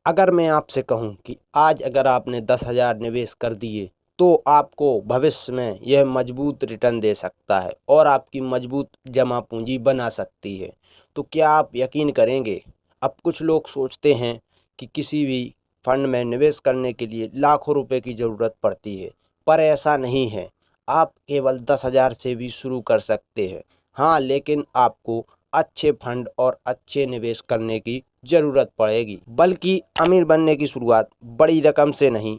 अगर मैं आपसे कहूं कि आज अगर आपने 10,000 निवेश कर दिए तो आपको भविष्य में यह मजबूत रिटर्न दे सकता है और आपकी मजबूत जमा पूंजी बना सकती है, तो क्या आप यकीन करेंगे? अब कुछ लोग सोचते हैं कि किसी भी फंड में निवेश करने के लिए लाखों रुपए की ज़रूरत पड़ती है, पर ऐसा नहीं है। आप केवल 10,000 से भी शुरू कर सकते हैं। हाँ, लेकिन आपको अच्छे फंड और अच्छे निवेश करने की ज़रूरत पड़ेगी, बल्कि अमीर बनने की शुरुआत बड़ी रकम से नहीं,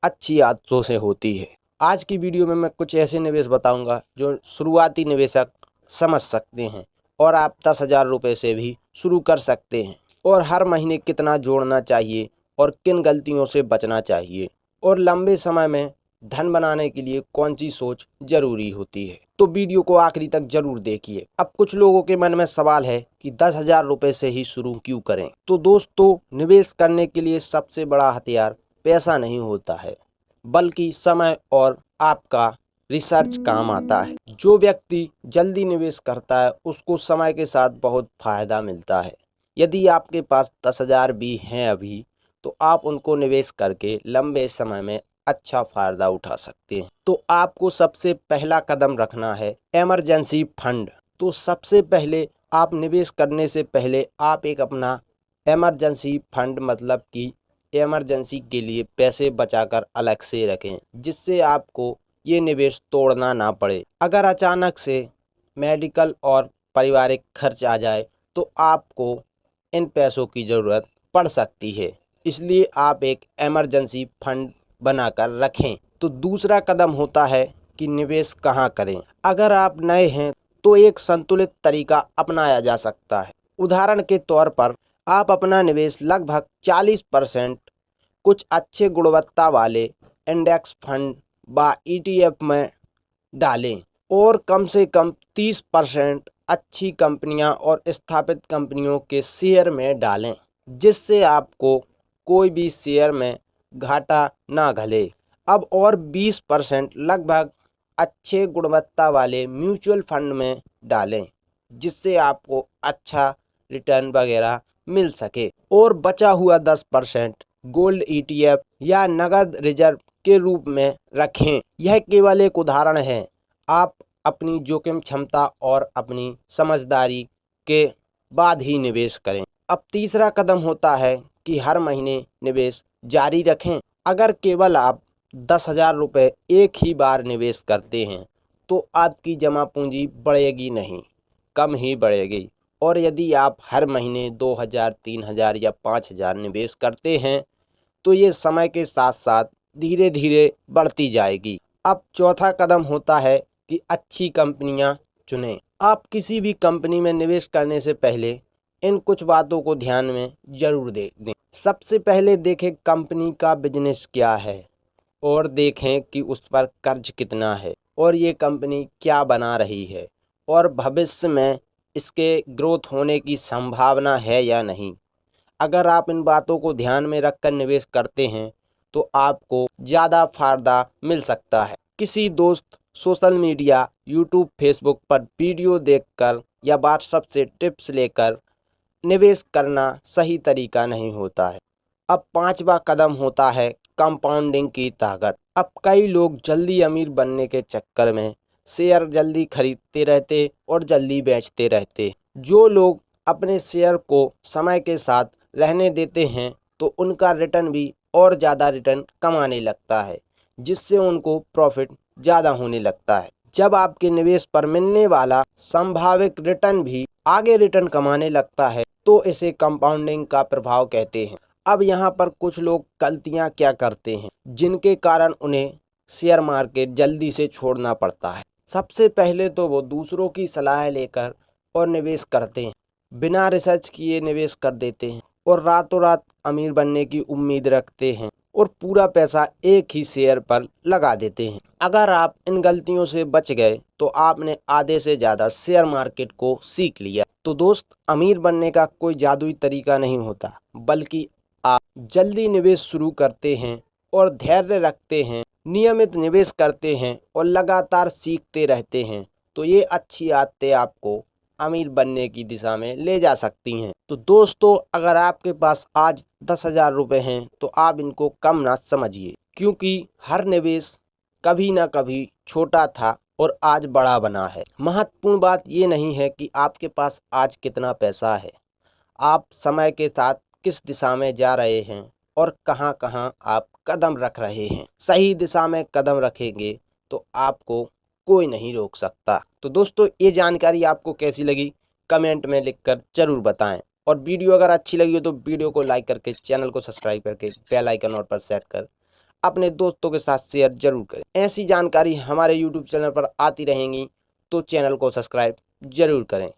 अच्छी आदतों से होती है। आज की वीडियो में मैं कुछ ऐसे निवेश बताऊंगा जो शुरुआती निवेशक समझ सकते हैं और आप 10,000 रुपये से भी शुरू कर सकते हैं। और हर महीने कितना जोड़ना चाहिए और किन गलतियों से बचना चाहिए, और लंबे समय में धन बनाने के लिए कौन सी सोच जरूरी होती है। तो वीडियो को आखिरी तक जरूर देखिए। अब कुछ लोगों के मन में सवाल है कि 10,000 रुपये से ही शुरू क्यों करें। तो दोस्तों, निवेश करने के लिए सबसे बड़ा हथियार पैसा नहीं होता है, बल्कि समय और आपका रिसर्च काम आता है। जो व्यक्ति जल्दी निवेश करता है उसको समय के साथ बहुत फायदा मिलता है। यदि आपके पास 10,000 भी हैं अभी, तो आप उनको निवेश करके लंबे समय में अच्छा फायदा उठा सकते हैं। तो आपको सबसे पहला कदम रखना है इमरजेंसी फंड। तो सबसे पहले आप निवेश करने से पहले आप एक अपना इमरजेंसी फंड, मतलब कि इमरजेंसी के लिए पैसे बचाकर अलग से रखें, जिससे आपको ये निवेश तोड़ना ना पड़े। अगर अचानक से मेडिकल और पारिवारिक खर्च आ जाए तो आपको इन पैसों की ज़रूरत पड़ सकती है, इसलिए आप एक इमरजेंसी फंड बनाकर रखें। तो दूसरा कदम होता है कि निवेश कहाँ करें। अगर आप नए हैं तो एक संतुलित तरीका अपनाया जा सकता है। उदाहरण के तौर पर आप अपना निवेश लगभग 40% कुछ अच्छे गुणवत्ता वाले इंडेक्स फंड व ETF में डालें और कम से कम 30% अच्छी कंपनियां और स्थापित कंपनियों के शेयर में डालें, जिससे आपको कोई भी शेयर में घाटा ना घले। अब और 20% लगभग अच्छे गुणवत्ता वाले म्यूचुअल फंड में डालें, जिससे आपको अच्छा रिटर्न वगैरह मिल सके। और बचा हुआ 10% गोल्ड ETF या नगद रिजर्व के रूप में रखें। यह केवल एक उदाहरण है, आप अपनी जोखिम क्षमता और अपनी समझदारी के बाद ही निवेश करें। अब तीसरा कदम होता है कि हर महीने निवेश जारी रखें। अगर केवल आप 10,000 रुपये एक ही बार निवेश करते हैं तो आपकी जमा पूंजी बढ़ेगी नहीं, कम ही बढ़ेगी। और यदि आप हर महीने 2,000, 3,000 या 5,000 निवेश करते हैं तो ये समय के साथ साथ धीरे धीरे बढ़ती जाएगी। अब चौथा कदम होता है कि अच्छी कंपनियां चुनें। आप किसी भी कंपनी में निवेश करने से पहले इन कुछ बातों को ध्यान में जरूर दें। सबसे पहले देखें कंपनी का बिजनेस क्या है, और देखें कि उस पर कर्ज कितना है और ये कंपनी क्या बना रही है, और भविष्य में इसके ग्रोथ होने की संभावना है या नहीं। अगर आप इन बातों को ध्यान में रखकर निवेश करते हैं तो आपको ज़्यादा फायदा मिल सकता है। किसी दोस्त, सोशल मीडिया, यूट्यूब, फेसबुक पर वीडियो देखकर या व्हाट्सएप से टिप्स लेकर निवेश करना सही तरीका नहीं होता है। अब पांचवा कदम होता है कंपाउंडिंग की ताकत। अब कई लोग जल्दी अमीर बनने के चक्कर में शेयर जल्दी खरीदते रहते और जल्दी बेचते रहते। जो लोग अपने शेयर को समय के साथ रहने देते हैं तो उनका रिटर्न भी और ज़्यादा रिटर्न कमाने लगता है, जिससे उनको प्रॉफिट ज़्यादा होने लगता है। जब आपके निवेश पर मिलने वाला संभावित रिटर्न भी आगे रिटर्न कमाने लगता है तो इसे कंपाउंडिंग का प्रभाव कहते हैं। अब यहाँ पर कुछ लोग गलतियाँ क्या करते हैं जिनके कारण उन्हें शेयर मार्केट जल्दी से छोड़ना पड़ता है। सबसे पहले तो वो दूसरों की सलाह लेकर और निवेश करते हैं, बिना रिसर्च किए निवेश कर देते हैं और रातों रात अमीर बनने की उम्मीद रखते हैं और पूरा पैसा एक ही शेयर पर लगा देते हैं। अगर आप इन गलतियों से बच गए तो आपने आधे से ज़्यादा शेयर मार्केट को सीख लिया। तो दोस्त, अमीर बनने का कोई जादुई तरीका नहीं होता, बल्कि आप जल्दी निवेश शुरू करते हैं और धैर्य रखते हैं, नियमित निवेश करते हैं और लगातार सीखते रहते हैं, तो ये अच्छी आदतें आपको अमीर बनने की दिशा में ले जा सकती हैं। तो दोस्तों, अगर आपके पास आज 10,000 रुपये हैं तो आप इनको कम ना समझिए, क्योंकि हर निवेश कभी ना कभी छोटा था और आज बड़ा बना है। महत्वपूर्ण बात ये नहीं है कि आपके पास आज कितना पैसा है, आप समय के साथ किस दिशा में जा रहे हैं और कहां कहां आप कदम रख रहे हैं। सही दिशा में कदम रखेंगे तो आपको कोई नहीं रोक सकता। तो दोस्तों, ये जानकारी आपको कैसी लगी कमेंट में लिखकर जरूर बताएं, और वीडियो अगर अच्छी लगी हो तो वीडियो को लाइक करके चैनल को सब्सक्राइब करके बेल आइकन और पर सेट कर अपने दोस्तों के साथ शेयर जरूर करें। ऐसी जानकारी हमारे यूट्यूब चैनल पर आती रहेंगी, तो चैनल को सब्सक्राइब जरूर करें।